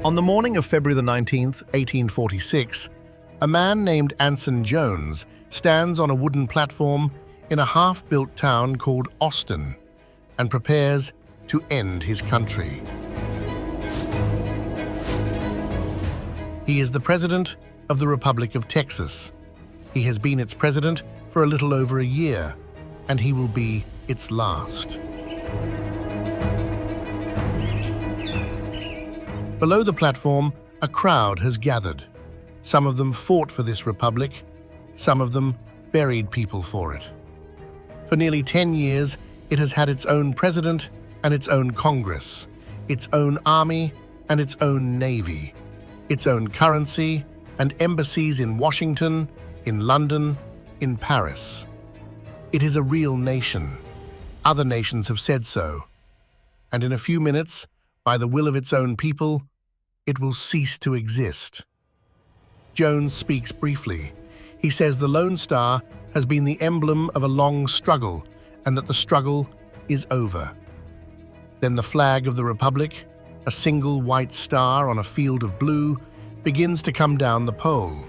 On the morning of February the 19th, 1846, a man named Anson Jones stands on a wooden platform in a half-built town called Austin and prepares to end his country. He is the president of the Republic of Texas. He has been its president for a little over a year, and he will be its last. Below the platform, a crowd has gathered. Some of them fought for this republic, some of them buried people for it. For nearly 10 years, it has had its own president and its own Congress, its own army and its own navy, its own currency and embassies in Washington, in London, in Paris. It is a real nation. Other nations have said so. And in a few minutes, by the will of its own people, it will cease to exist. Jones speaks briefly. He says the Lone Star has been the emblem of a long struggle and that the struggle is over. Then the flag of the Republic, a single white star on a field of blue, begins to come down the pole.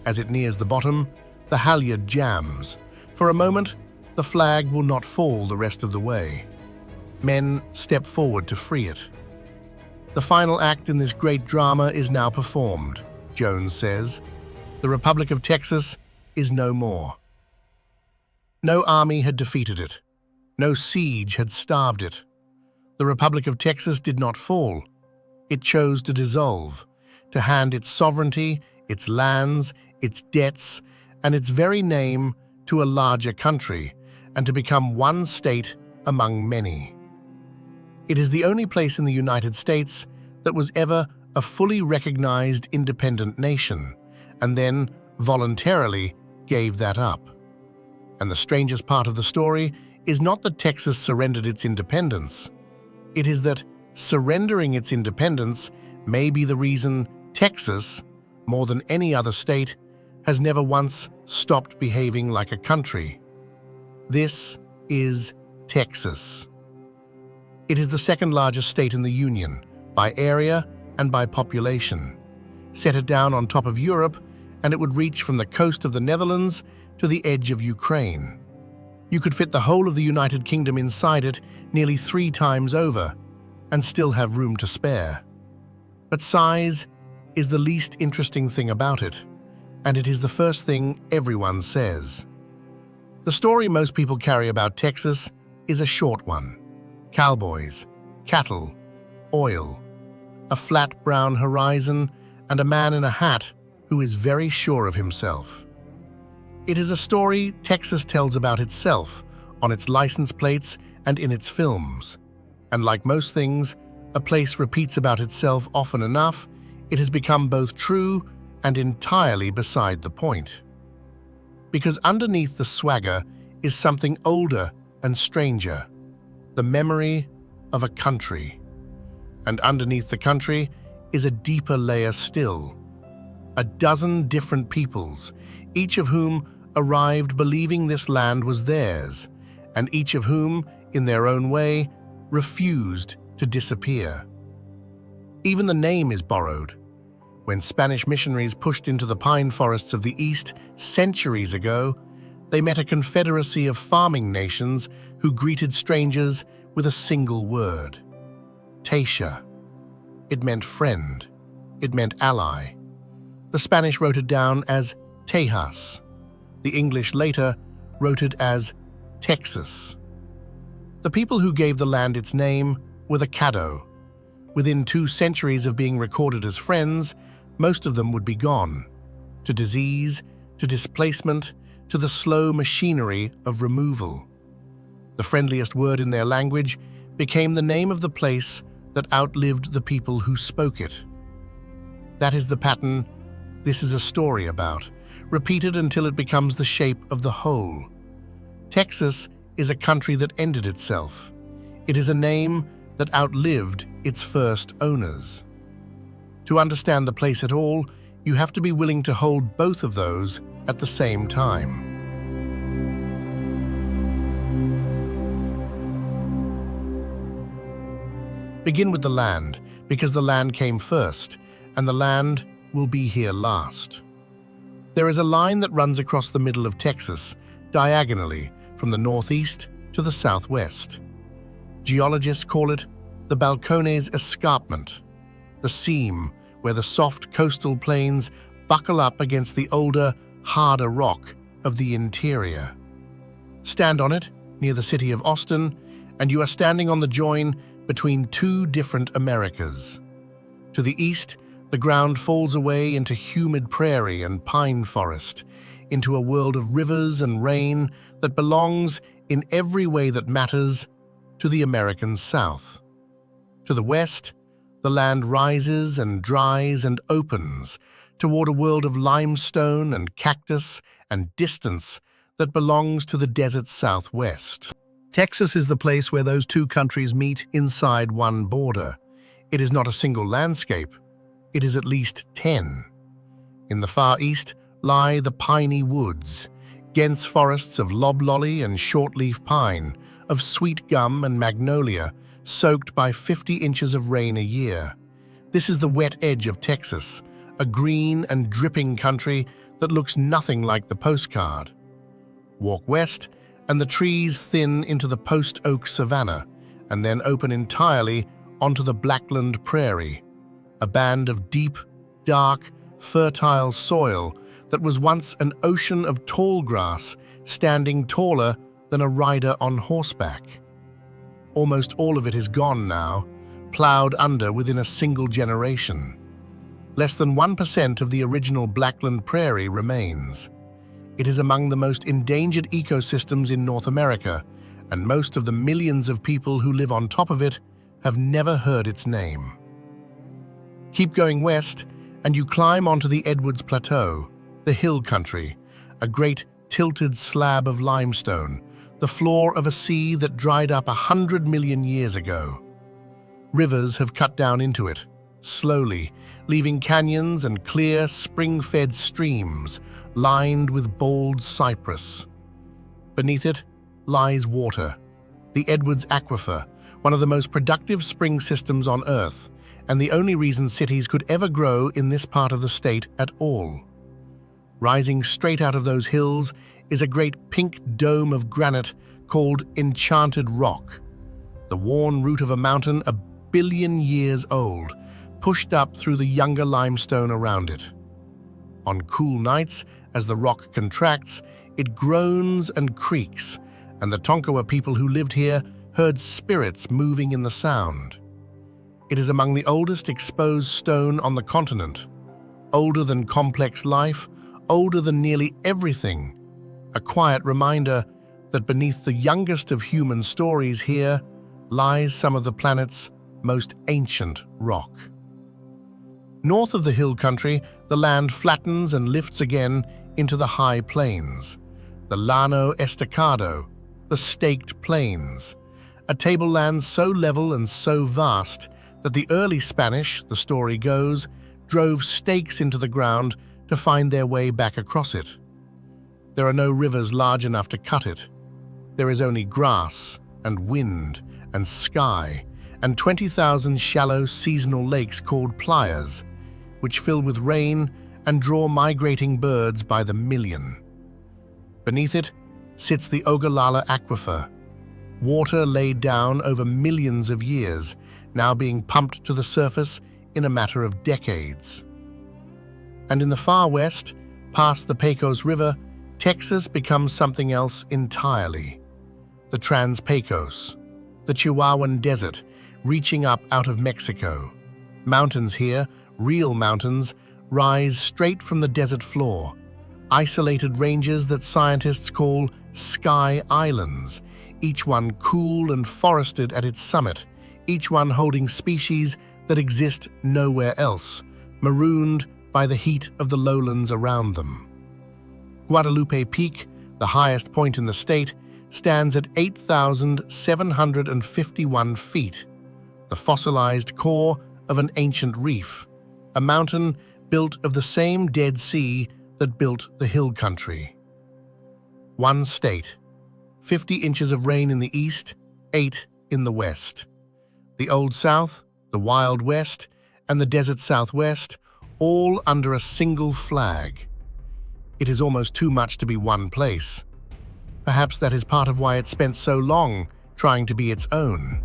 As it nears the bottom, the halyard jams. For a moment, the flag will not fall the rest of the way. Men step forward to free it. The final act in this great drama is now performed, Jones says. The Republic of Texas is no more. No army had defeated it. No siege had starved it. The Republic of Texas did not fall. It chose to dissolve, to hand its sovereignty, its lands, its debts, and its very name to a larger country, and to become one state among many. It is the only place in the United States that was ever a fully recognized independent nation, and then voluntarily gave that up. And the strangest part of the story is not that Texas surrendered its independence. It is that surrendering its independence may be the reason Texas, more than any other state, has never once stopped behaving like a country. This is Texas. It is the second largest state in the Union, by area and by population. Set it down on top of Europe, and it would reach from the coast of the Netherlands to the edge of Ukraine. You could fit the whole of the United Kingdom inside it nearly 3 times over, and still have room to spare. But size is the least interesting thing about it, and it is the first thing everyone says. The story most people carry about Texas is a short one. Cowboys, cattle, oil, a flat brown horizon, and a man in a hat who is very sure of himself. It is a story Texas tells about itself on its license plates and in its films. And like most things, a place repeats about itself often enough, it has become both true and entirely beside the point. Because underneath the swagger is something older and stranger, the memory of a country. And underneath the country is a deeper layer still. A dozen different peoples, each of whom arrived believing this land was theirs, and each of whom, in their own way, refused to disappear. Even the name is borrowed. When Spanish missionaries pushed into the pine forests of the East centuries ago, they met a confederacy of farming nations who greeted strangers with a single word: Tejano. It meant friend. It meant ally. The Spanish wrote it down as Tejas. The English later wrote it as Texas. The people who gave the land its name were the Caddo. Within 2 centuries of being recorded as friends, most of them would be gone, to disease, to displacement, to the slow machinery of removal. The friendliest word in their language became the name of the place that outlived the people who spoke it. That is the pattern this is a story about, repeated until it becomes the shape of the whole. Texas is a country that ended itself. It is a name that outlived its first owners. To understand the place at all, you have to be willing to hold both of those at the same time. Begin with the land, because the land came first, and the land will be here last. There is a line that runs across the middle of Texas, diagonally from the northeast to the southwest. Geologists call it the Balcones Escarpment, the seam where the soft coastal plains buckle up against the older, harder rock of the interior. Stand on it, near the city of Austin, and you are standing on the join between two different Americas. To the east, the ground falls away into humid prairie and pine forest, into a world of rivers and rain that belongs, in every way that matters, to the American South. To the west, the land rises and dries and opens toward a world of limestone and cactus and distance that belongs to the desert Southwest. Texas is the place where those two countries meet inside one border. It is not a single landscape. It is at least 10. In the far east lie the piney woods, dense forests of loblolly and shortleaf pine, of sweet gum and magnolia, soaked by 50 inches of rain a year. This is the wet edge of Texas, a green and dripping country that looks nothing like the postcard. Walk west, and the trees thin into the post-oak savanna, and then open entirely onto the Blackland Prairie, a band of deep, dark, fertile soil that was once an ocean of tall grass standing taller than a rider on horseback. Almost all of it is gone now, plowed under within a single generation. Less than 1% of the original Blackland Prairie remains. It is among the most endangered ecosystems in North America, and most of the millions of people who live on top of it have never heard its name. Keep going west, and you climb onto the Edwards Plateau, the hill country, a great tilted slab of limestone, the floor of a sea that dried up 100 million years ago. Rivers have cut down into it, slowly, leaving canyons and clear, spring-fed streams lined with bold cypress. Beneath it lies water, the Edwards Aquifer, one of the most productive spring systems on Earth, and the only reason cities could ever grow in this part of the state at all. Rising straight out of those hills is a great pink dome of granite called Enchanted Rock, the worn root of a mountain 1 billion years old, pushed up through the younger limestone around it. On cool nights, as the rock contracts, it groans and creaks, and the Tonkawa people who lived here heard spirits moving in the sound. It is among the oldest exposed stone on the continent, older than complex life, older than nearly everything, a quiet reminder that beneath the youngest of human stories here lies some of the planet's most ancient rock. North of the hill country, the land flattens and lifts again into the high plains, the Llano Estacado, the staked plains, a tableland so level and so vast that the early Spanish, the story goes, drove stakes into the ground to find their way back across it. There are no rivers large enough to cut it. There is only grass and wind and sky and 20,000 shallow seasonal lakes called playas, which fill with rain and draw migrating birds by the million. Beneath it sits the Ogallala Aquifer, water laid down over millions of years, now being pumped to the surface in a matter of decades. And in the far west, past the Pecos River, Texas becomes something else entirely. The Trans-Pecos, the Chihuahuan Desert, reaching up out of Mexico. Mountains here, real mountains, rise straight from the desert floor, isolated ranges that scientists call sky islands, each one cool and forested at its summit, each one holding species that exist nowhere else, marooned by the heat of the lowlands around them. Guadalupe Peak, the highest point in the state, stands at 8,751 feet, the fossilized core of an ancient reef, a mountain built of the same Dead Sea that built the hill country. One state, 50 inches of rain in the east, 8 in the west. The Old South, the Wild West, and the Desert Southwest, all under a single flag. It is almost too much to be one place. Perhaps that is part of why it spent so long trying to be its own.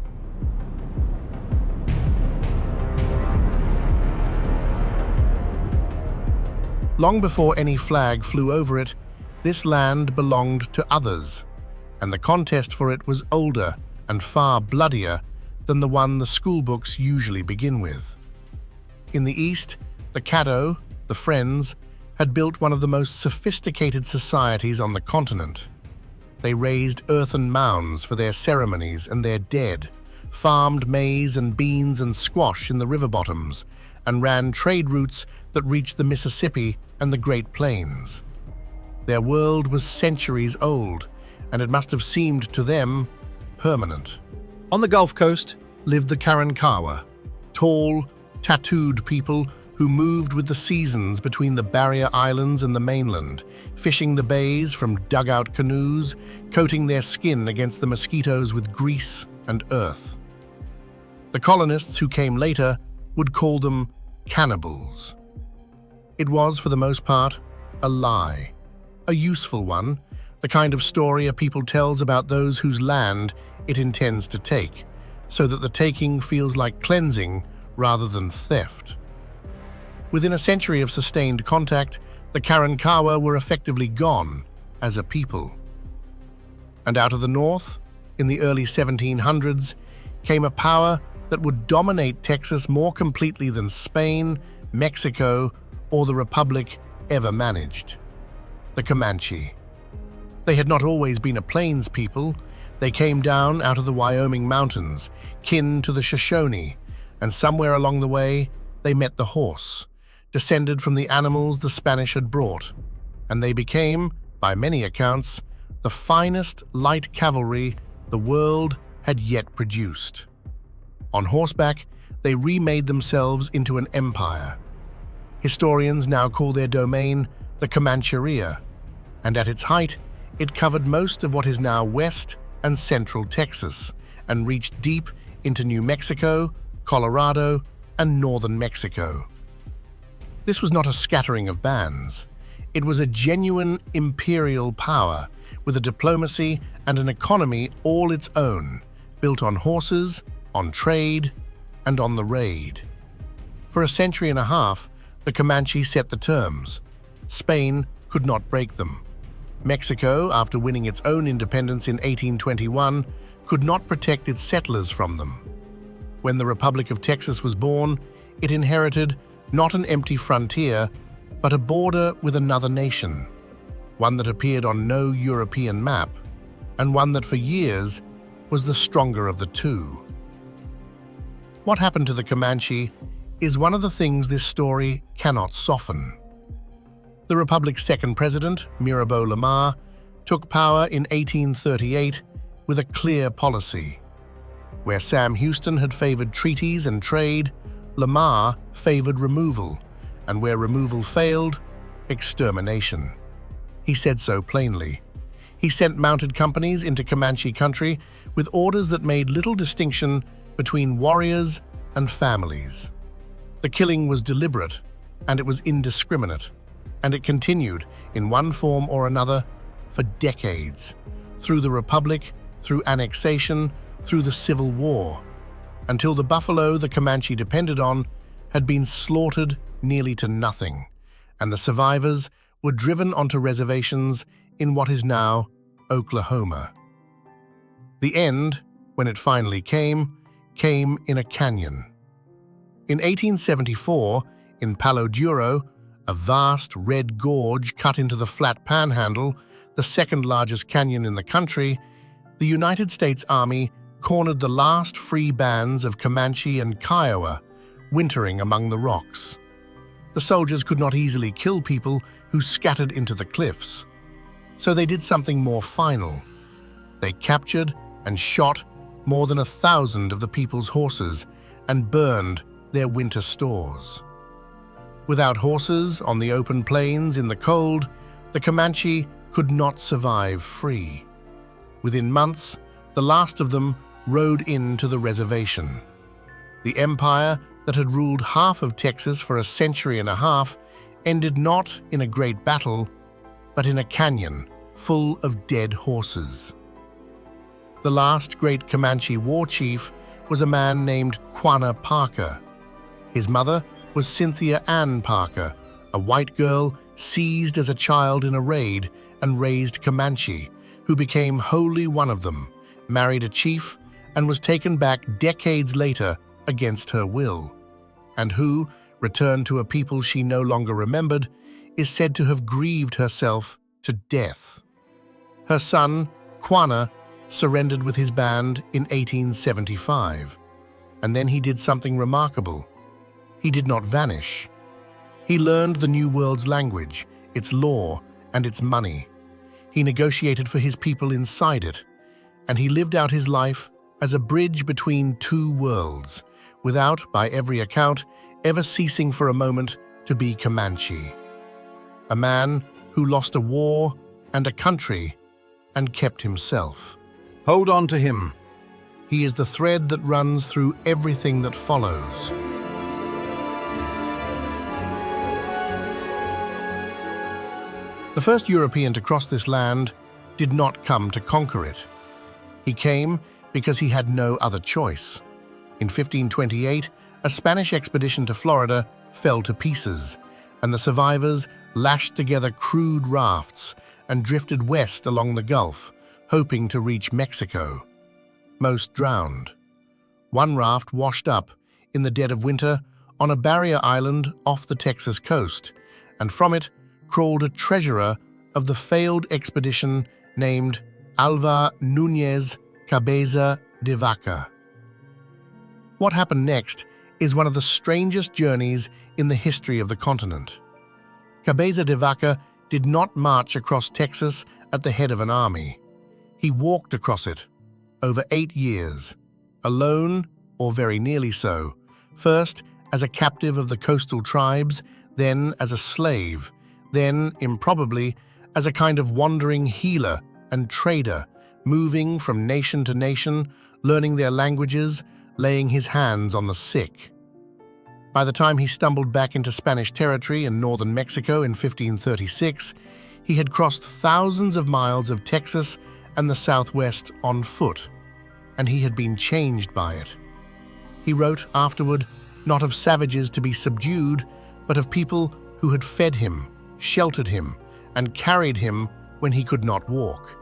Long before any flag flew over it, this land belonged to others, and the contest for it was older and far bloodier than the one the schoolbooks usually begin with. In the East, the Caddo, the Friends, had built one of the most sophisticated societies on the continent. They raised earthen mounds for their ceremonies and their dead, farmed maize and beans and squash in the river bottoms, and ran trade routes that reached the Mississippi and the Great Plains. Their world was centuries old, and it must have seemed to them permanent. On the Gulf Coast lived the Karankawa, tall, tattooed people who moved with the seasons between the barrier islands and the mainland, fishing the bays from dugout canoes, coating their skin against the mosquitoes with grease and earth. The colonists who came later would call them cannibals. It was, for the most part, a lie, a useful one, the kind of story a people tells about those whose land it intends to take, so that the taking feels like cleansing rather than theft. Within a century of sustained contact, the Karankawa were effectively gone as a people. And out of the north, in the early 1700s, came a power that would dominate Texas more completely than Spain, Mexico, or the Republic ever managed: the Comanche. They had not always been a plains people. They came down out of the Wyoming mountains, kin to the Shoshone, and somewhere along the way, they met the horse, descended from the animals the Spanish had brought, and they became, by many accounts, the finest light cavalry the world had yet produced. On horseback, they remade themselves into an empire. Historians now call their domain the Comancheria, and at its height, it covered most of what is now West and Central Texas, and reached deep into New Mexico, Colorado, and northern Mexico. This was not a scattering of bands. It was a genuine imperial power with a diplomacy and an economy all its own, built on horses, on trade, and on the raid. For a century and a half, the Comanche set the terms. Spain could not break them. Mexico, after winning its own independence in 1821, could not protect its settlers from them. When the Republic of Texas was born, it inherited not an empty frontier, but a border with another nation, one that appeared on no European map, and one that for years was the stronger of the two. What happened to the Comanche is one of the things this story cannot soften. The Republic's second president, Mirabeau Lamar, took power in 1838 with a clear policy. Where Sam Houston had favored treaties and trade, Lamar favored removal, and where removal failed, extermination. He said so plainly. He sent mounted companies into Comanche country with orders that made little distinction between warriors and families. The killing was deliberate, and it was indiscriminate, and it continued, in one form or another, for decades, through the Republic, through annexation, through the Civil War, until the buffalo the Comanche depended on had been slaughtered nearly to nothing, and the survivors were driven onto reservations in what is now Oklahoma. The end, when it finally came in a canyon. In 1874, in Palo Duro, a vast red gorge cut into the flat panhandle, the second largest canyon in the country, the United States Army cornered the last free bands of Comanche and Kiowa, wintering among the rocks. The soldiers could not easily kill people who scattered into the cliffs, so they did something more final. They captured and shot more than 1,000 of the people's horses and burned their winter stores. Without horses on the open plains in the cold, the Comanche could not survive free. Within months, the last of them rode into the reservation. The empire that had ruled half of Texas for a century and a half ended not in a great battle, but in a canyon full of dead horses. The last great Comanche war chief was a man named Quanah Parker. His mother was Cynthia Ann Parker, a white girl seized as a child in a raid and raised Comanche, who became wholly one of them, married a chief, and was taken back decades later against her will, and who, returned to a people she no longer remembered, is said to have grieved herself to death. Her son, Quanah, surrendered with his band in 1875, and then he did something remarkable. He did not vanish. He learned the New World's language, its law, and its money. He negotiated for his people inside it, and he lived out his life as a bridge between two worlds, without, by every account, ever ceasing for a moment to be Comanche. A man who lost a war and a country and kept himself. Hold on to him. He is the thread that runs through everything that follows. The first European to cross this land did not come to conquer it. He came because he had no other choice. In 1528, a Spanish expedition to Florida fell to pieces, and the survivors lashed together crude rafts and drifted west along the Gulf, hoping to reach Mexico. Most drowned. One raft washed up in the dead of winter on a barrier island off the Texas coast, and from it crawled a treasurer of the failed expedition named Alvar Núñez Cabeza de Vaca. What happened next is one of the strangest journeys in the history of the continent. Cabeza de Vaca did not march across Texas at the head of an army. He walked across it over 8 years, alone or very nearly so, first as a captive of the coastal tribes, then as a slave, then, improbably, as a kind of wandering healer and trader, moving from nation to nation, learning their languages, laying his hands on the sick. By the time he stumbled back into Spanish territory in northern Mexico in 1536, he had crossed thousands of miles of Texas and the Southwest on foot, and he had been changed by it. He wrote afterward, not of savages to be subdued, but of people who had fed him, sheltered him, and carried him when he could not walk.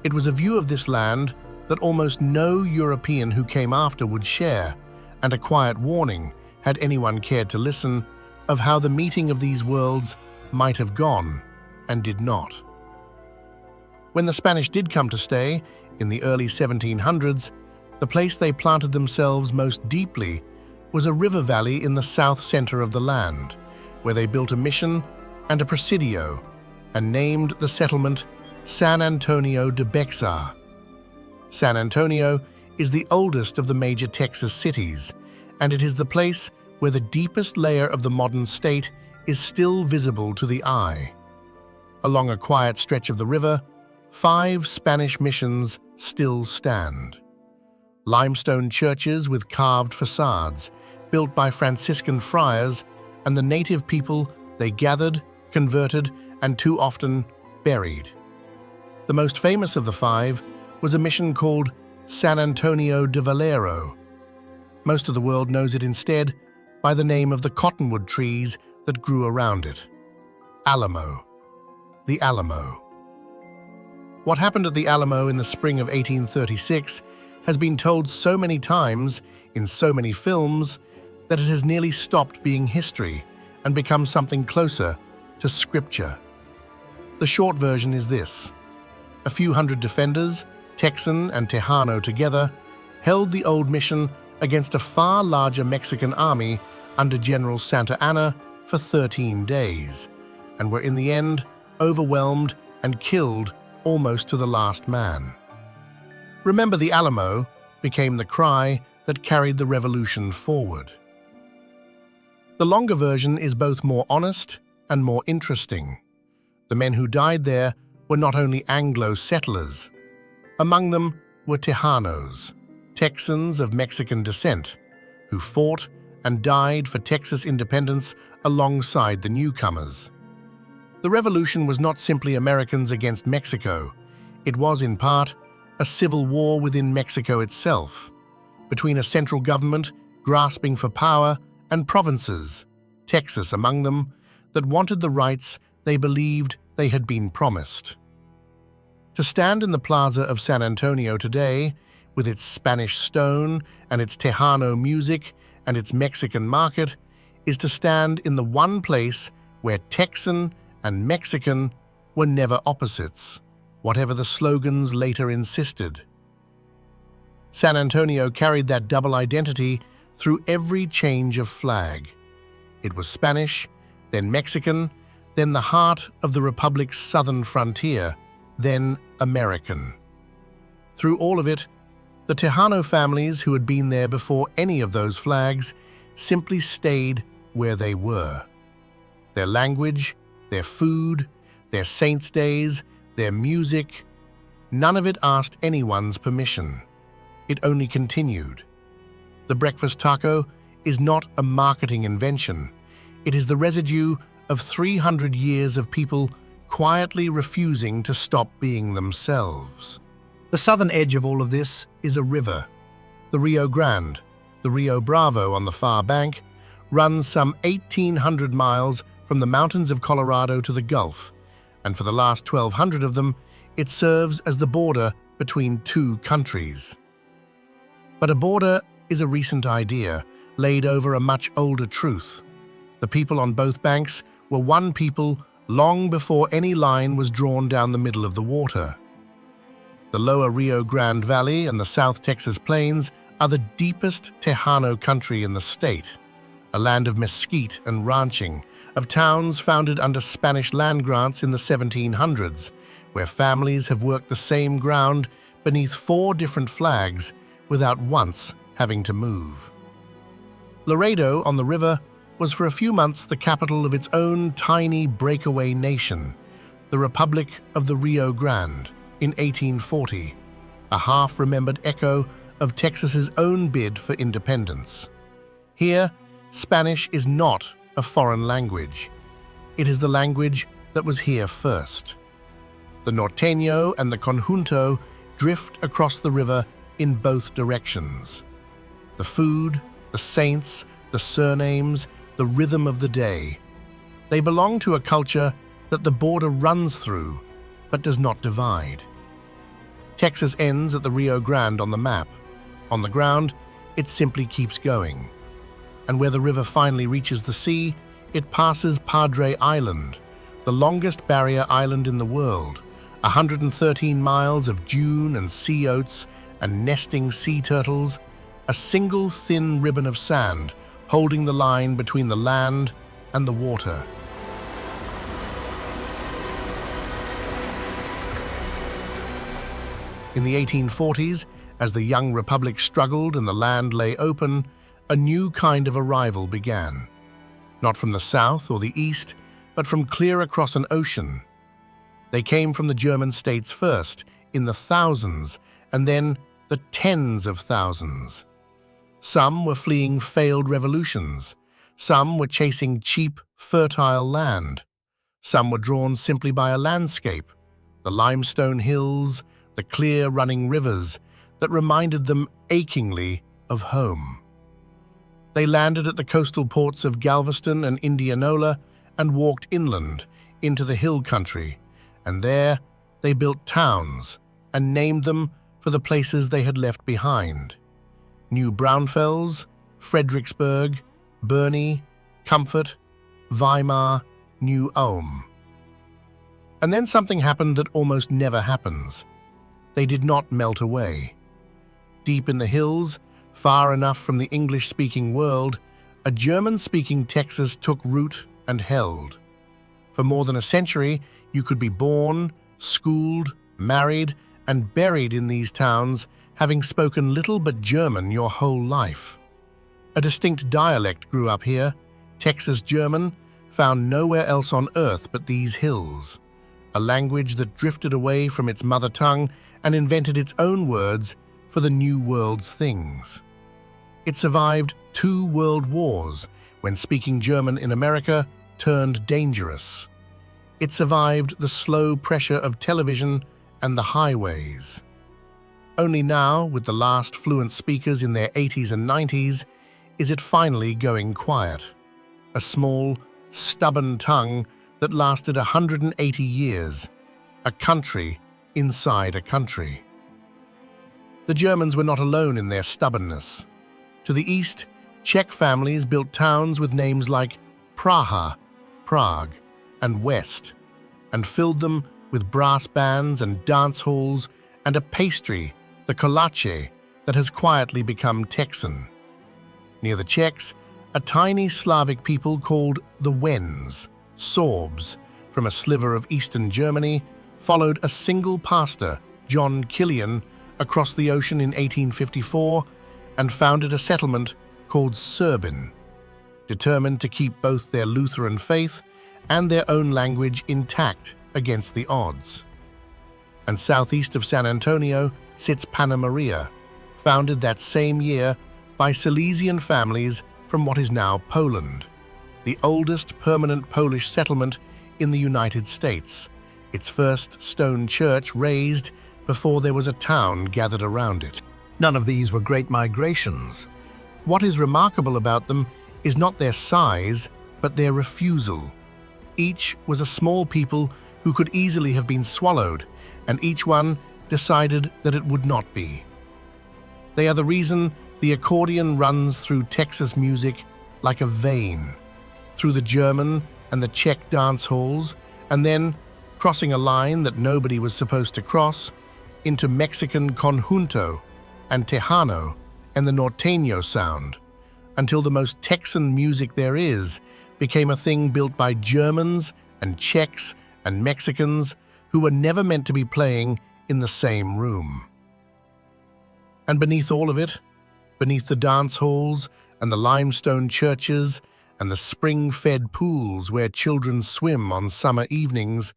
It was a view of this land that almost no European who came after would share, and a quiet warning, had anyone cared to listen, of how the meeting of these worlds might have gone, and did not. When the Spanish did come to stay, in the early 1700s, the place they planted themselves most deeply was a river valley in the south center of the land, where they built a mission and a presidio, and named the settlement San Antonio de Bexar. San Antonio is the oldest of the major Texas cities, and it is the place where the deepest layer of the modern state is still visible to the eye. Along a quiet stretch of the river, 5 Spanish missions still stand. Limestone churches with carved facades, built by Franciscan friars and the native people they gathered, converted, and too often buried. The most famous of the 5 was a mission called San Antonio de Valero. Most of the world knows it instead by the name of the cottonwood trees that grew around it. Alamo. The Alamo. What happened at the Alamo in the spring of 1836 has been told so many times in so many films that it has nearly stopped being history and become something closer to scripture. The short version is this. A few hundred defenders, Texan and Tejano together, held the old mission against a far larger Mexican army under General Santa Anna for 13 days, and were in the end overwhelmed and killed almost to the last man. Remember the Alamo became the cry that carried the revolution forward. The longer version is both more honest and more interesting. The men who died there were not only Anglo settlers. Among them were Tejanos, Texans of Mexican descent, who fought and died for Texas independence alongside the newcomers. The revolution was not simply Americans against Mexico. It was, in part, a civil war within Mexico itself, between a central government grasping for power and provinces, Texas among them, that wanted the rights they believed they had been promised. To stand in the plaza of San Antonio today, with its Spanish stone and its Tejano music and its Mexican market, is to stand in the one place where Texan and Mexican were never opposites, whatever the slogans later insisted. San Antonio carried that double identity through every change of flag. It was Spanish, then Mexican, then the heart of the Republic's southern frontier, then American. Through all of it, the Tejano families who had been there before any of those flags simply stayed where they were. Their language, their food, their saints' days, their music, none of it asked anyone's permission. It only continued. The breakfast taco is not a marketing invention. It is the residue of 300 years of people quietly refusing to stop being themselves. The southern edge of all of this is a river. The Rio Grande, the Rio Bravo on the far bank, runs some 1,800 miles from the mountains of Colorado to the Gulf, and for the last 1,200 of them, it serves as the border between two countries. But a border is a recent idea, laid over a much older truth. The people on both banks were one people long before any line was drawn down the middle of the water. The lower Rio Grande Valley and the South Texas Plains are the deepest Tejano country in the state, a land of mesquite and ranching, of towns founded under Spanish land grants in the 1700s, where families have worked the same ground beneath 4 different flags without once having to move. Laredo on the river was for a few months the capital of its own tiny breakaway nation, the Republic of the Rio Grande, in 1840, a half-remembered echo of Texas's own bid for independence. Here, Spanish is not a foreign language. It is the language that was here first. The norteño and the conjunto drift across the river in both directions. The food, the saints, the surnames, the rhythm of the day. They belong to a culture that the border runs through, but does not divide. Texas ends at the Rio Grande on the map. On the ground, it simply keeps going. And where the river finally reaches the sea, it passes Padre Island, the longest barrier island in the world, 113 miles of dune and sea oats and nesting sea turtles, a single thin ribbon of sand holding the line between the land and the water. In the 1840s, as the young republic struggled and the land lay open, a new kind of arrival began. Not from the south or the east, but from clear across an ocean. They came from the German states first, in the thousands, and then the tens of thousands. Some were fleeing failed revolutions. Some were chasing cheap, fertile land. Some were drawn simply by a landscape, the limestone hills, the clear running rivers that reminded them achingly of home. They landed at the coastal ports of Galveston and Indianola and walked inland into the hill country, and there they built towns and named them for the places they had left behind. New Braunfels, Fredericksburg, Burney, Comfort, Weimar, New Ulm. And then something happened that almost never happens. They did not melt away. Deep in the hills, far enough from the English-speaking world, a German-speaking Texas took root and held. For more than a century, you could be born, schooled, married, and buried in these towns, having spoken little but German your whole life. A distinct dialect grew up here, Texas German, found nowhere else on earth but these hills, a language that drifted away from its mother tongue and invented its own words for the new world's things. It survived 2 world wars when speaking German in America turned dangerous. It survived the slow pressure of television and the highways. Only now, with the last fluent speakers in their 80s and 90s, is it finally going quiet. A small, stubborn tongue that lasted 180 years. A country inside a country. The Germans were not alone in their stubbornness. To the east, Czech families built towns with names like Praha, Prague, and West, and filled them with brass bands and dance halls and a pastry, the kolache, that has quietly become Texan. Near the Czechs, a tiny Slavic people called the Wends, Sorbs, from a sliver of eastern Germany, followed a single pastor, John Killian, across the ocean in 1854 and founded a settlement called Serbin, determined to keep both their Lutheran faith and their own language intact against the odds. And southeast of San Antonio sits Panna Maria, founded that same year by Silesian families from what is now Poland, the oldest permanent Polish settlement in the United States, its first stone church raised before there was a town gathered around it. None of these were great migrations. What is remarkable about them is not their size, but their refusal. Each was a small people who could easily have been swallowed, and each one decided that it would not be. They are the reason the accordion runs through Texas music like a vein, through the German and the Czech dance halls, and then, crossing a line that nobody was supposed to cross, into Mexican conjunto and Tejano and the norteño sound, until the most Texan music there is became a thing built by Germans and Czechs and Mexicans who were never meant to be playing in the same room. And beneath all of it, beneath the dance halls and the limestone churches and the spring-fed pools where children swim on summer evenings,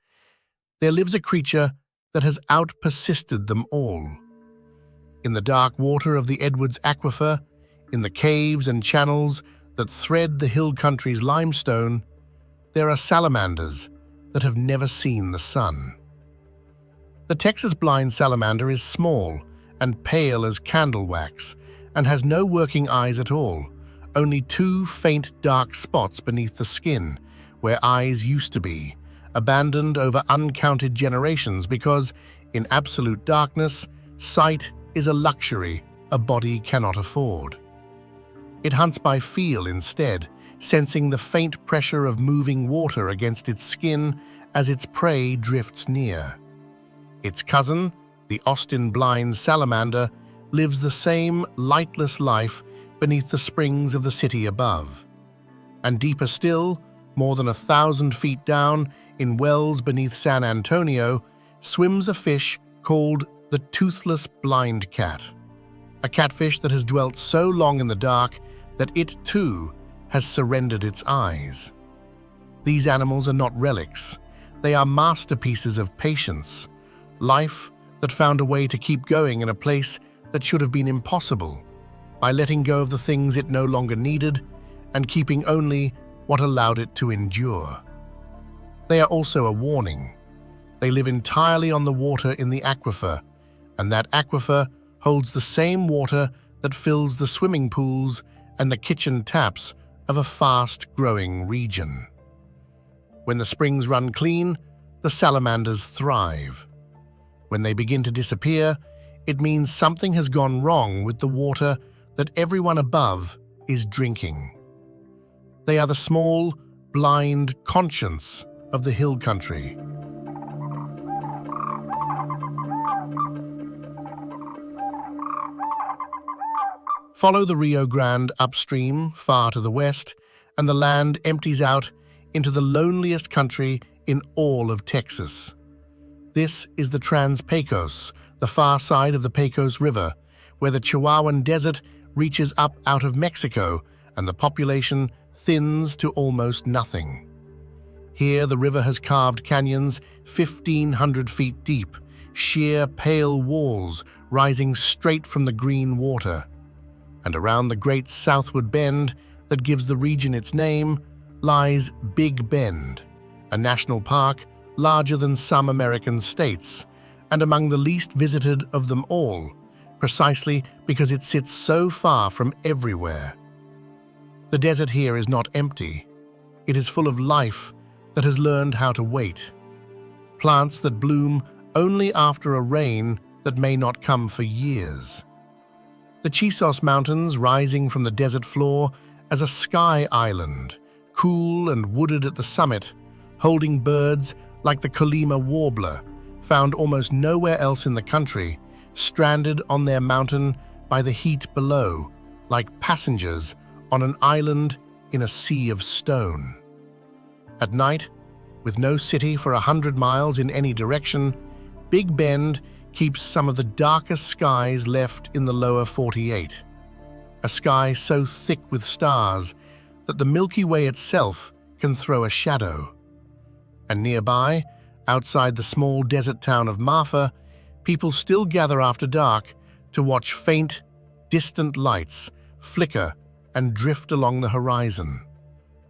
there lives a creature that has out-persisted them all. In the dark water of the Edwards Aquifer, in the caves and channels that thread the hill country's limestone, there are salamanders that have never seen the sun. The Texas blind salamander is small and pale as candle wax and has no working eyes at all, only 2 faint dark spots beneath the skin where eyes used to be, abandoned over uncounted generations because, in absolute darkness, sight is a luxury a body cannot afford. It hunts by feel instead, sensing the faint pressure of moving water against its skin as its prey drifts near. Its cousin, the Austin blind salamander, lives the same lightless life beneath the springs of the city above. And deeper still, more than 1,000 feet down, in wells beneath San Antonio, swims a fish called the toothless blind cat, a catfish that has dwelt so long in the dark that it, too, has surrendered its eyes. These animals are not relics. They are masterpieces of patience, life that found a way to keep going in a place that should have been impossible, by letting go of the things it no longer needed and keeping only what allowed it to endure. They are also a warning. They live entirely on the water in the aquifer, and that aquifer holds the same water that fills the swimming pools and the kitchen taps of a fast-growing region. When the springs run clean, the salamanders thrive. When they begin to disappear, it means something has gone wrong with the water that everyone above is drinking. They are the small, blind conscience of the hill country. Follow the Rio Grande upstream, far to the west, and the land empties out into the loneliest country in all of Texas. This is the Trans-Pecos, the far side of the Pecos River, where the Chihuahuan Desert reaches up out of Mexico and the population thins to almost nothing. Here the river has carved canyons 1,500 feet deep, sheer pale walls rising straight from the green water. and around the great southward bend that gives the region its name lies Big Bend, a national park larger than some American states, and among the least visited of them all, precisely because it sits so far from everywhere. The desert here is not empty. It is full of life that has learned how to wait. Plants that bloom only after a rain that may not come for years. The Chisos Mountains rising from the desert floor as a sky island, cool and wooded at the summit, holding birds like the Colima warbler, found almost nowhere else in the country, stranded on their mountain by the heat below, like passengers on an island in a sea of stone. At night, with no city for 100 miles in any direction, Big Bend keeps some of the darkest skies left in the lower 48. A sky so thick with stars that the Milky Way itself can throw a shadow. And nearby, outside the small desert town of Marfa, people still gather after dark to watch faint, distant lights flicker and drift along the horizon.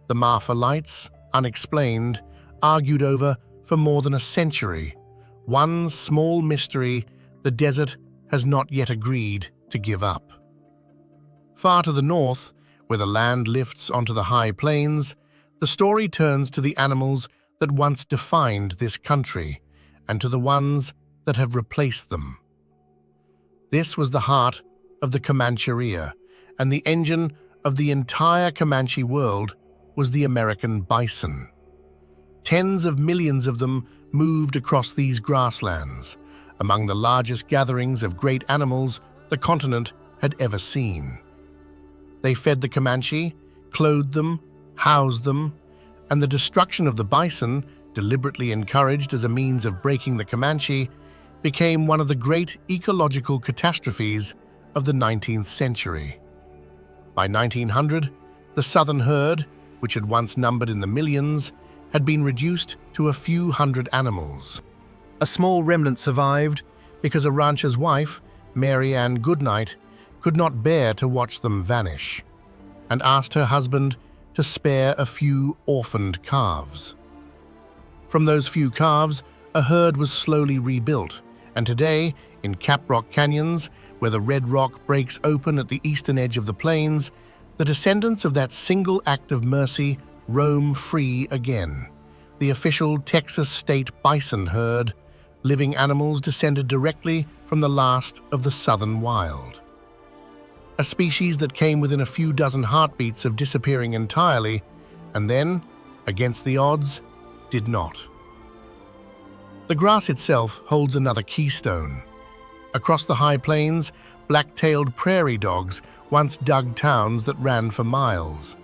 The Marfa lights, unexplained, argued over for more than a century, one small mystery the desert has not yet agreed to give up. Far to the north, where the land lifts onto the high plains, the story turns to the animals that once defined this country and to the ones that have replaced them. This was the heart of the Comancheria, and the engine of the entire Comanche world was the American bison. Tens of millions of them moved across these grasslands, among the largest gatherings of great animals the continent had ever seen. They fed the Comanche, clothed them, housed them, and the destruction of the bison, deliberately encouraged as a means of breaking the Comanche, became one of the great ecological catastrophes of the 19th century. By 1900, the southern herd, which had once numbered in the millions, had been reduced to a few hundred animals. A small remnant survived because a rancher's wife, Mary Ann Goodnight, could not bear to watch them vanish, and asked her husband to spare a few orphaned calves. From those few calves, a herd was slowly rebuilt, and today, in Caprock Canyons, where the red rock breaks open at the eastern edge of the plains, the descendants of that single act of mercy roam free again. The official Texas state bison herd, living animals descended directly from the last of the southern wild. A species that came within a few dozen heartbeats of disappearing entirely, and then, against the odds, did not. The grass itself holds another keystone. Across the high plains, black-tailed prairie dogs once dug towns that ran for miles.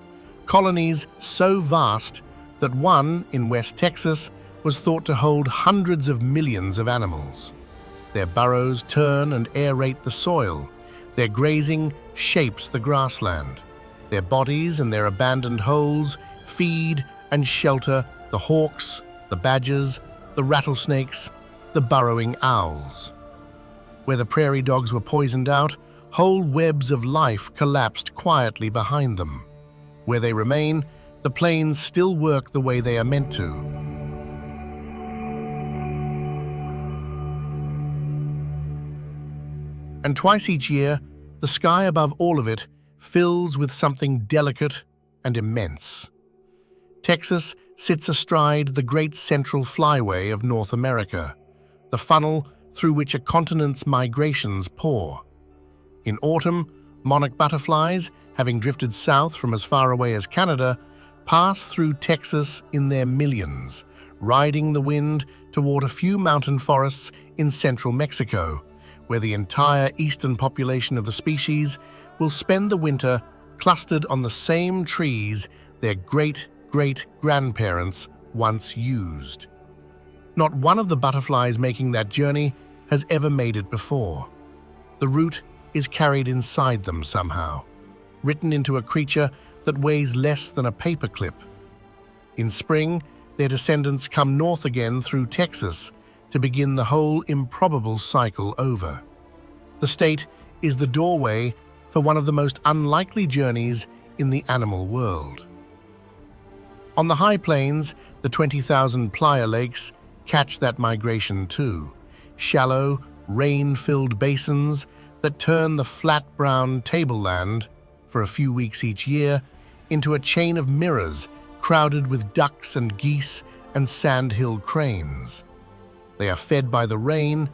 Colonies so vast that one in West Texas was thought to hold hundreds of millions of animals. Their burrows turn and aerate the soil. Their grazing shapes the grassland. Their bodies and their abandoned holes feed and shelter the hawks, the badgers, the rattlesnakes, the burrowing owls. Where the prairie dogs were poisoned out, whole webs of life collapsed quietly behind them. Where they remain, the plains still work the way they are meant to. And twice each year, the sky above all of it fills with something delicate and immense. Texas sits astride the great central flyway of North America, the funnel through which a continent's migrations pour. In autumn, monarch butterflies, having drifted south from as far away as Canada, pass through Texas in their millions, riding the wind toward a few mountain forests in central Mexico, where the entire eastern population of the species will spend the winter clustered on the same trees their great-great-grandparents once used. Not one of the butterflies making that journey has ever made it before. The route is carried inside them somehow, written into a creature that weighs less than a paperclip. In spring, their descendants come north again through Texas to begin the whole improbable cycle over. The state is the doorway for one of the most unlikely journeys in the animal world. On the high plains, the 20,000 playa lakes catch that migration too. Shallow, rain-filled basins that turn the flat brown tableland for a few weeks each year into a chain of mirrors crowded with ducks and geese and sandhill cranes. They are fed by the rain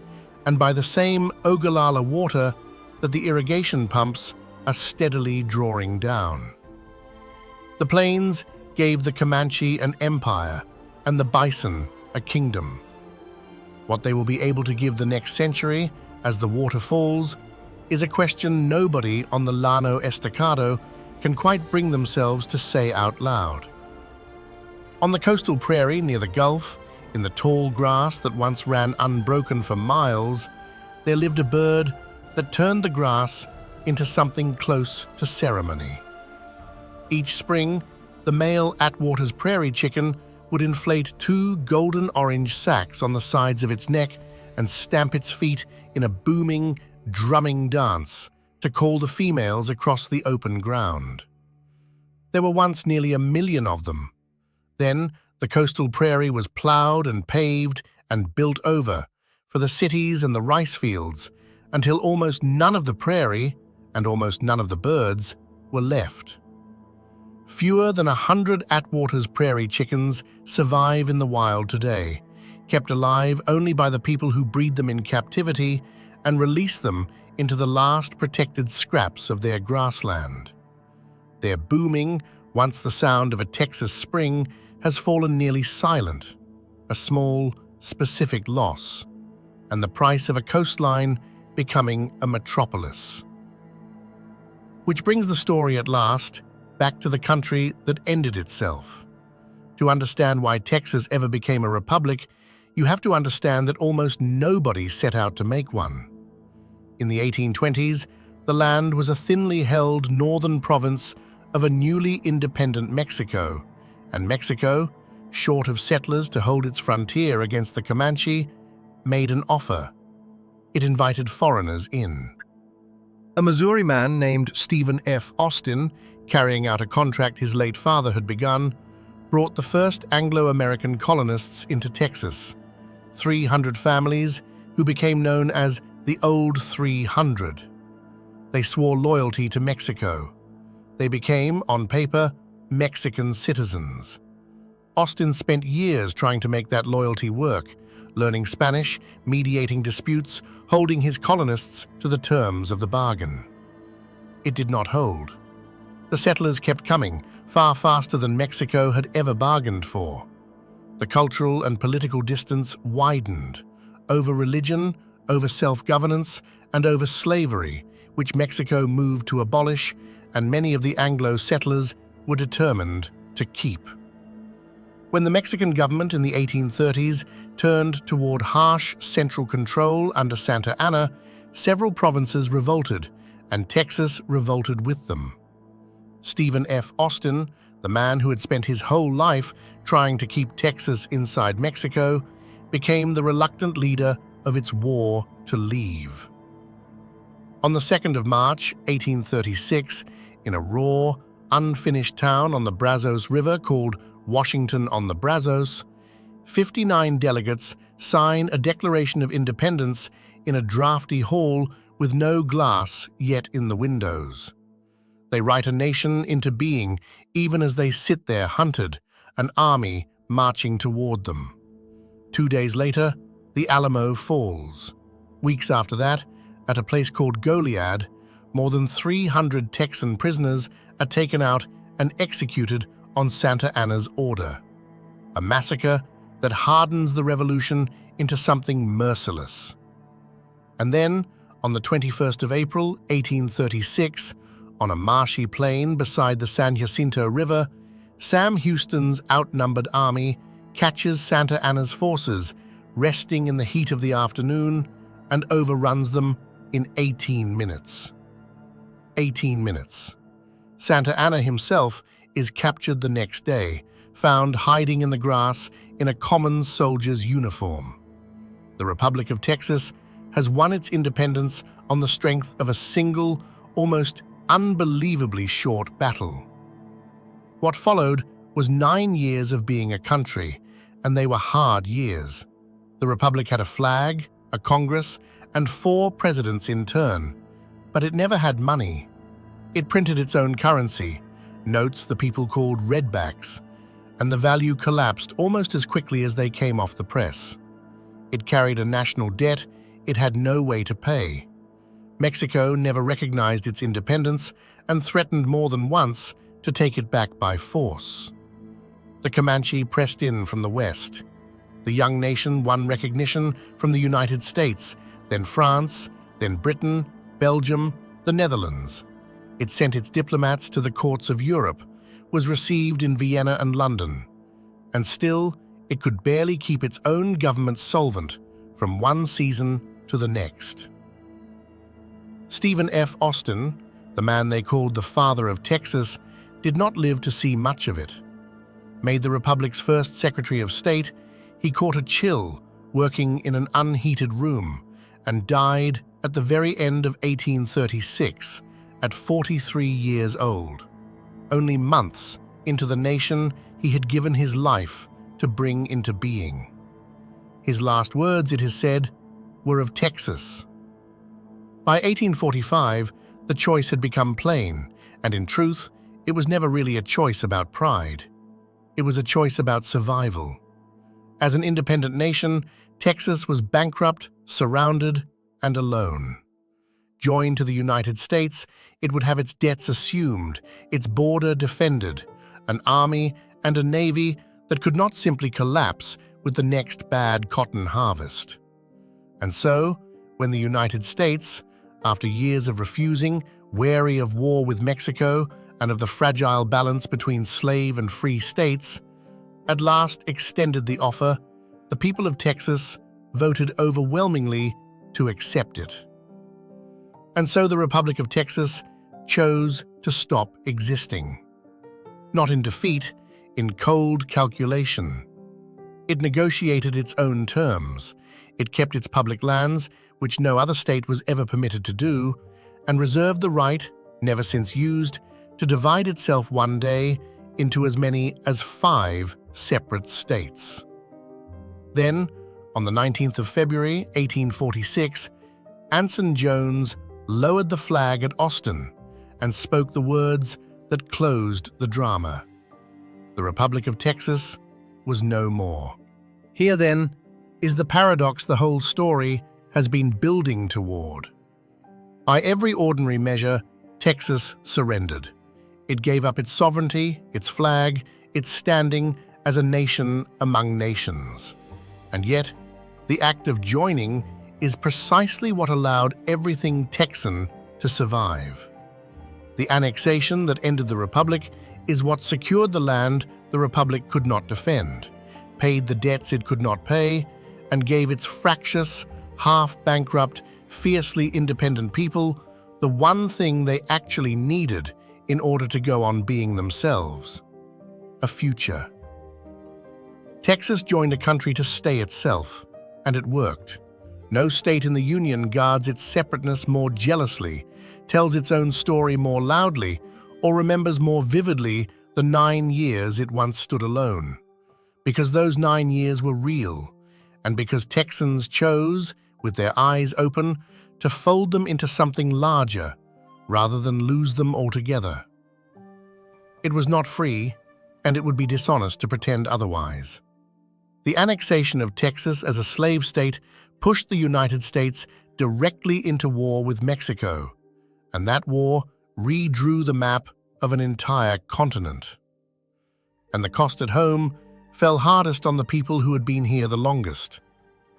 and by the same Ogallala water that the irrigation pumps are steadily drawing down. The plains gave the Comanche an empire and the bison a kingdom. What they will be able to give the next century as the water falls is a question nobody on the Llano Estacado can quite bring themselves to say out loud. On the coastal prairie near the Gulf, in the tall grass that once ran unbroken for miles, there lived a bird that turned the grass into something close to ceremony. Each spring, the male Atwater's prairie chicken would inflate 2 golden-orange sacs on the sides of its neck and stamp its feet in a booming, drumming dance to call the females across the open ground. There were once nearly 1 million of them. Then, the coastal prairie was plowed and paved and built over for the cities and the rice fields until almost none of the prairie and almost none of the birds were left. Fewer than 100 Atwater's prairie chickens survive in the wild today, kept alive only by the people who breed them in captivity and release them into the last protected scraps of their grassland. Their booming, once the sound of a Texas spring, has fallen nearly silent, a small, specific loss, and the price of a coastline becoming a metropolis. Which brings the story at last back to the country that ended itself. To understand why Texas ever became a republic, you have to understand that almost nobody set out to make one. In the 1820s, the land was a thinly held northern province of a newly independent Mexico, and Mexico, short of settlers to hold its frontier against the Comanche, made an offer. It invited foreigners in. A Missouri man named Stephen F. Austin, carrying out a contract his late father had begun, brought the first Anglo-American colonists into Texas, 300 families who became known as the Old 300. They swore loyalty to Mexico. They became, on paper, Mexican citizens. Austin spent years trying to make that loyalty work, learning Spanish, mediating disputes, holding his colonists to the terms of the bargain. It did not hold. The settlers kept coming, far faster than Mexico had ever bargained for. The cultural and political distance widened, over religion, over self-governance, and over slavery, which Mexico moved to abolish, and many of the Anglo settlers were determined to keep. When the Mexican government in the 1830s turned toward harsh central control under Santa Anna, several provinces revolted, and Texas revolted with them. Stephen F. Austin, the man who had spent his whole life trying to keep Texas inside Mexico, became the reluctant leader of its war to leave. On the 2nd of March, 1836, in a raw, unfinished town on the Brazos River called Washington on the Brazos, 59 delegates sign a Declaration of Independence in a drafty hall with no glass yet in the windows. They write a nation into being even as they sit there hunted, an army marching toward them. 2 days later, the Alamo falls. Weeks after that, at a place called Goliad, more than 300 Texan prisoners are taken out and executed on Santa Anna's order. A massacre that hardens the revolution into something merciless. And then, on the 21st of April, 1836, on a marshy plain beside the San Jacinto River, Sam Houston's outnumbered army catches Santa Anna's forces resting in the heat of the afternoon and overruns them in 18 minutes. 18 minutes. Santa Anna himself is captured the next day, found hiding in the grass in a common soldier's uniform. The Republic of Texas has won its independence on the strength of a single, almost unbelievably short battle. What followed was 9 years of being a country, and they were hard years. The Republic had a flag, a Congress, and 4 presidents in turn, but it never had money. It printed its own currency, notes the people called redbacks, and the value collapsed almost as quickly as they came off the press. It carried a national debt it had no way to pay. Mexico never recognized its independence and threatened more than once to take it back by force. The Comanche pressed in from the west. The young nation won recognition from the United States, then France, then Britain, Belgium, the Netherlands. It sent its diplomats to the courts of Europe, was received in Vienna and London, and still it could barely keep its own government solvent from one season to the next. Stephen F. Austin, the man they called the Father of Texas, did not live to see much of it. Made the Republic's first Secretary of State, he caught a chill working in an unheated room and died at the very end of 1836 at 43 years old, only months into the nation he had given his life to bring into being. His last words, it is said, were of Texas. By 1845, the choice had become plain, and in truth, it was never really a choice about pride. It was a choice about survival. As an independent nation, Texas was bankrupt, surrounded, and alone. Joined to the United States, it would have its debts assumed, its border defended, an army and a navy that could not simply collapse with the next bad cotton harvest. And so, when the United States, after years of refusing, wary of war with Mexico and of the fragile balance between slave and free states, at last extended the offer, the people of Texas voted overwhelmingly to accept it. And so the Republic of Texas chose to stop existing. Not in defeat, in cold calculation. It negotiated its own terms. It kept its public lands, which no other state was ever permitted to do, and reserved the right, never since used, to divide itself one day into as many as 5 separate states. Then, on the 19th of February, 1846, Anson Jones lowered the flag at Austin and spoke the words that closed the drama. The Republic of Texas was no more. Here, then, is the paradox the whole story has been building toward. By every ordinary measure, Texas surrendered. It gave up its sovereignty, its flag, its standing as a nation among nations. And yet, the act of joining is precisely what allowed everything Texan to survive. The annexation that ended the Republic is what secured the land the Republic could not defend, paid the debts it could not pay, and gave its fractious, half-bankrupt, fiercely independent people the one thing they actually needed in order to go on being themselves: a future. Texas joined a country to stay itself, and it worked. No state in the Union guards its separateness more jealously, tells its own story more loudly, or remembers more vividly the 9 years it once stood alone. Because those 9 years were real, and because Texans chose, with their eyes open, to fold them into something larger, rather than lose them altogether. It was not free, and it would be dishonest to pretend otherwise. The annexation of Texas as a slave state pushed the United States directly into war with Mexico, and that war redrew the map of an entire continent. And the cost at home fell hardest on the people who had been here the longest.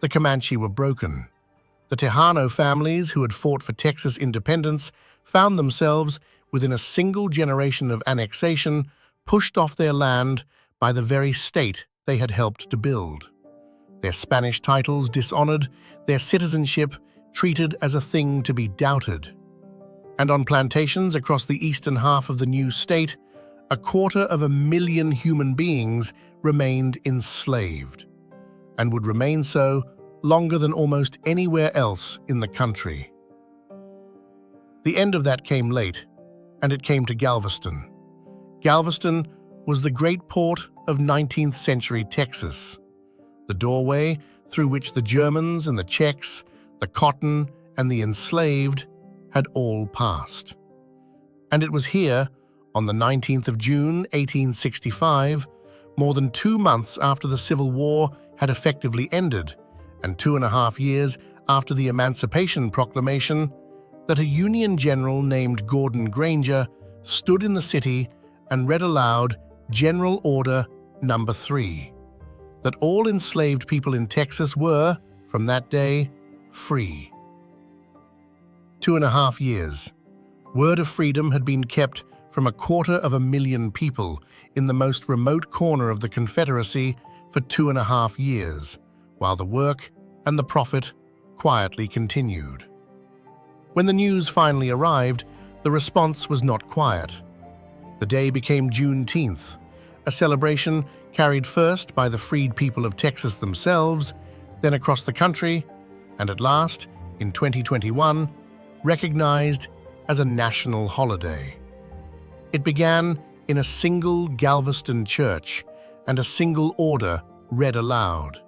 The Comanche were broken. The Tejano families who had fought for Texas independence found themselves, within a single generation of annexation, pushed off their land by the very state they had helped to build. Their Spanish titles dishonored, their citizenship treated as a thing to be doubted. And on plantations across the eastern half of the new state, 250,000 human beings remained enslaved, and would remain so longer than almost anywhere else in the country. The end of that came late, and it came to Galveston. Galveston was the great port of 19th century Texas, the doorway through which the Germans and the Czechs, the cotton and the enslaved had all passed. And it was here, on the 19th of June, 1865, more than 2 months after the Civil War had effectively ended, and 2.5 years after the Emancipation Proclamation, that a Union general named Gordon Granger stood in the city and read aloud General Order No. 3, that all enslaved people in Texas were, from that day, free. 2.5 years. Word of freedom had been kept from 250,000 people in the most remote corner of the Confederacy for 2.5 years, while the work and the profit quietly continued. When the news finally arrived, the response was not quiet. The day became Juneteenth, a celebration carried first by the freed people of Texas themselves, then across the country, and at last, in 2021, recognized as a national holiday. It began in a single Galveston church and a single order read aloud,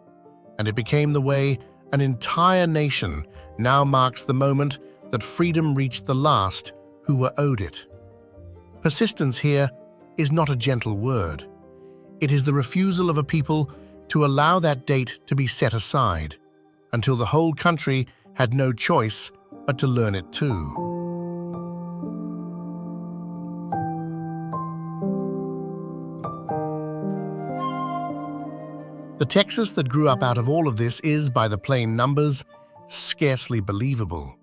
and it became the way an entire nation now marks the moment that freedom reached the last who were owed it. Persistence here is not a gentle word. It is the refusal of a people to allow that date to be set aside, until the whole country had no choice but to learn it too. The Texas that grew up out of all of this is, by the plain numbers, scarcely believable.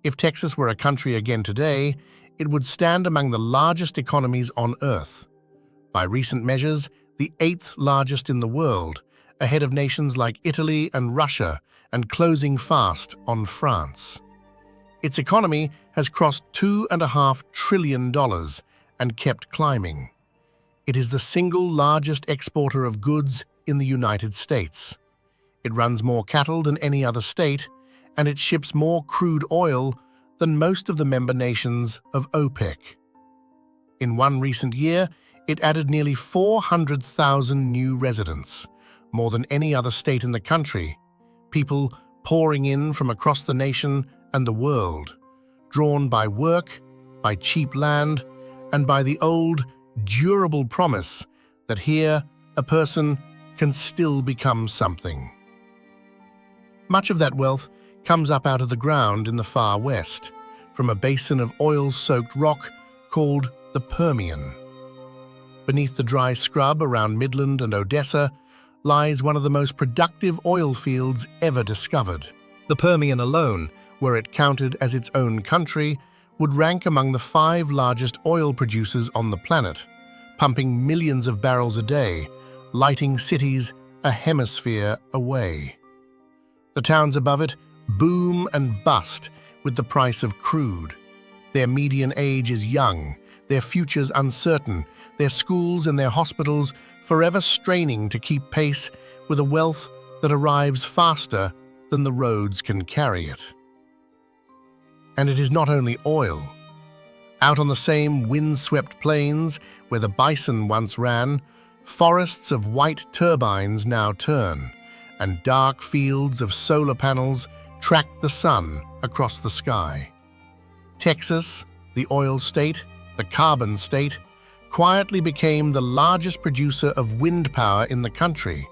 If Texas were a country again today, it would stand among the largest economies on Earth. By recent measures, the 8th largest in the world, ahead of nations like Italy and Russia, and closing fast on France. Its economy has crossed $2.5 trillion and kept climbing. It is the single largest exporter of goods in the United States. It runs more cattle than any other state, and it ships more crude oil than most of the member nations of OPEC. In one recent year, it added nearly 400,000 new residents, more than any other state in the country, people pouring in from across the nation and the world, drawn by work, by cheap land, and by the old, durable promise that here a person can still become something. Much of that wealth comes up out of the ground in the far west, from a basin of oil-soaked rock called the Permian. Beneath the dry scrub around Midland and Odessa lies one of the most productive oil fields ever discovered. The Permian alone, were it counted as its own country, would rank among the 5 largest oil producers on the planet, pumping millions of barrels a day, lighting cities a hemisphere away. The towns above it boom and bust with the price of crude. Their median age is young, their futures uncertain, their schools and their hospitals forever straining to keep pace with a wealth that arrives faster than the roads can carry it. And it is not only oil. Out on the same wind-swept plains where the bison once ran, forests of white turbines now turn, and dark fields of solar panels track the sun across the sky. Texas, the oil state, the carbon state, quietly became the largest producer of wind power in the country,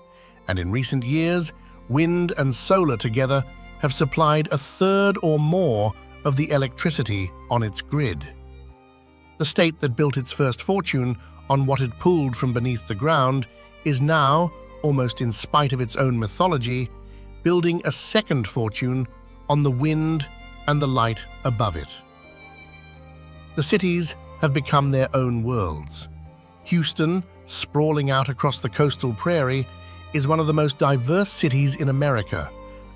and in recent years, wind and solar together have supplied 1/3 or more of the electricity on its grid. The state that built its first fortune on what it pulled from beneath the ground is now, almost in spite of its own mythology, building a second fortune on the wind and the light above it. The cities have become their own worlds. Houston, sprawling out across the coastal prairie, is one of the most diverse cities in America,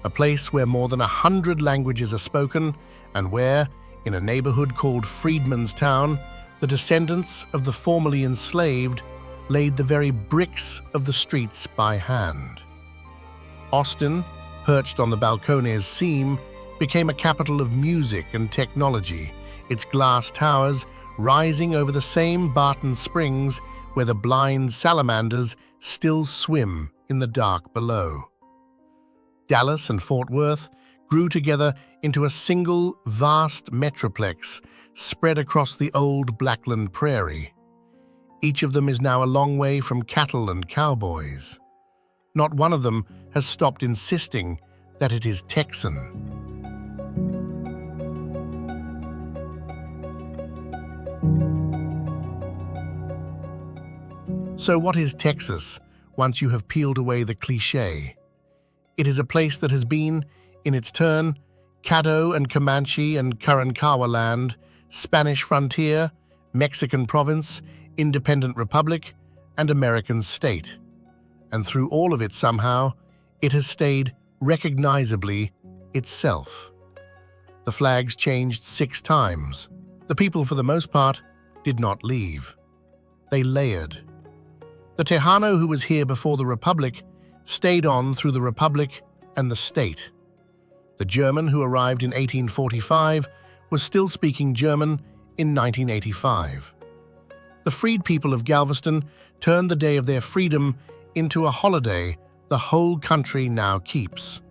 a place where more than 100 languages are spoken, and where, in a neighborhood called Freedman's Town, the descendants of the formerly enslaved laid the very bricks of the streets by hand. Austin, perched on the Balcones seam, became a capital of music and technology, its glass towers rising over the same Barton Springs where the blind salamanders still swim in the dark below. Dallas and Fort Worth grew together into a single vast metroplex spread across the old Blackland prairie. Each of them is now a long way from cattle and cowboys. Not one of them has stopped insisting that it is Texan. So what is Texas once you have peeled away the cliché? It is a place that has been, in its turn, Caddo and Comanche and Karankawa land, Spanish frontier, Mexican province, independent republic, and American state. And through all of it somehow, it has stayed recognizably itself. The flags changed 6 times. The people, for the most part, did not leave. They layered. The Tejano, who was here before the Republic, stayed on through the Republic and the state. The German, who arrived in 1845, was still speaking German in 1985. The freed people of Galveston turned the day of their freedom into a holiday the whole country now keeps.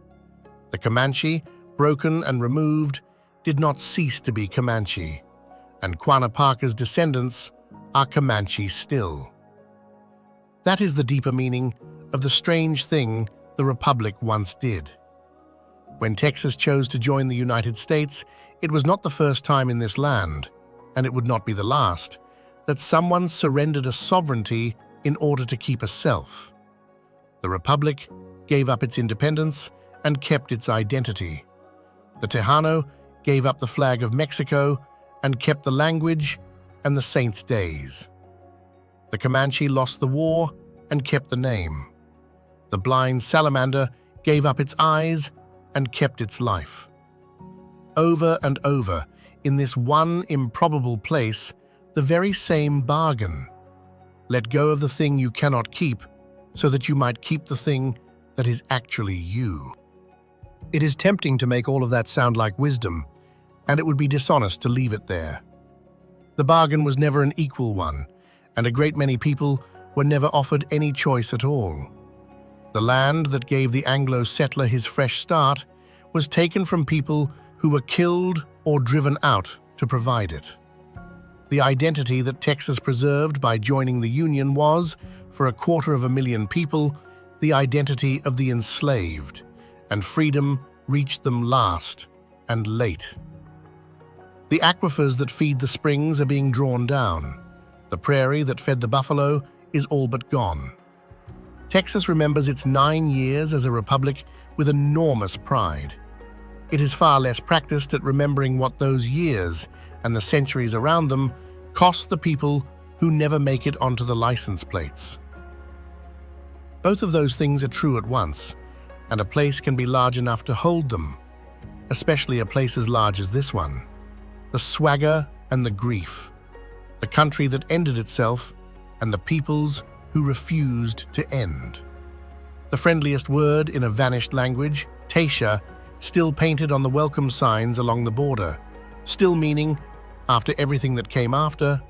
The Comanche, broken and removed, did not cease to be Comanche, and Quanapaka's descendants are Comanche still. That is the deeper meaning of the strange thing the Republic once did. When Texas chose to join the United States, it was not the first time in this land, and it would not be the last, that someone surrendered a sovereignty in order to keep a self. The Republic gave up its independence and kept its identity. The Tejano gave up the flag of Mexico and kept the language and the saints' days. The Comanche lost the war and kept the name. The blind salamander gave up its eyes and kept its life. Over and over, in this one improbable place, the very same bargain. Let go of the thing you cannot keep, so that you might keep the thing that is actually you. It is tempting to make all of that sound like wisdom, and it would be dishonest to leave it there. The bargain was never an equal one, and a great many people were never offered any choice at all. The land that gave the Anglo settler his fresh start was taken from people who were killed or driven out to provide it. The identity that Texas preserved by joining the Union was, for 250,000 people, the identity of the enslaved, and freedom reached them last and late. The aquifers that feed the springs are being drawn down. The prairie that fed the buffalo is all but gone. Texas remembers its 9 years as a republic with enormous pride. It is far less practiced at remembering what those years and the centuries around them cost the people who never make it onto the license plates. Both of those things are true at once, and a place can be large enough to hold them, especially a place as large as this one. The swagger and the grief, the country that ended itself, and the peoples who refused to end. The friendliest word in a vanished language, Taisha, still painted on the welcome signs along the border, still meaning, after everything that came after,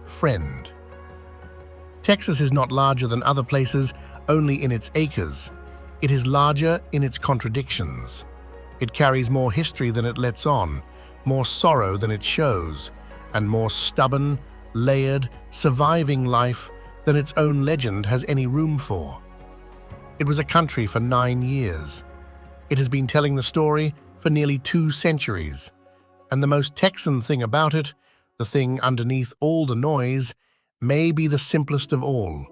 friend. Texas is not larger than other places only in its acres. It is larger in its contradictions. It carries more history than it lets on, more sorrow than it shows, and more stubborn, layered, surviving life than its own legend has any room for. It was a country for 9 years. It has been telling the story for nearly 2 centuries. And the most Texan thing about it, the thing underneath all the noise, may be the simplest of all,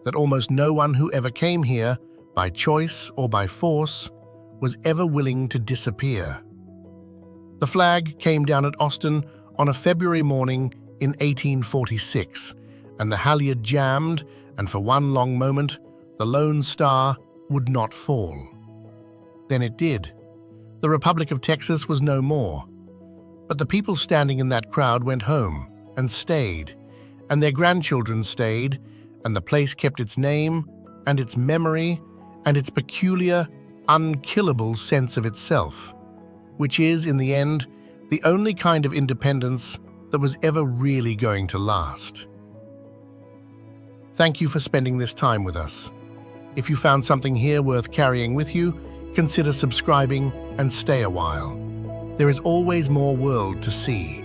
that almost no one who ever came here, by choice or by force, was ever willing to disappear. The flag came down at Austin on a February morning in 1846, and the halyard jammed, and for one long moment, the lone star would not fall. Then it did. The Republic of Texas was no more. But the people standing in that crowd went home and stayed, and their grandchildren stayed, and the place kept its name and its memory and its peculiar, unkillable sense of itself. which is, in the end, the only kind of independence that was ever really going to last. Thank you for spending this time with us. If you found something here worth carrying with you, consider subscribing and stay a while. There is always more world to see.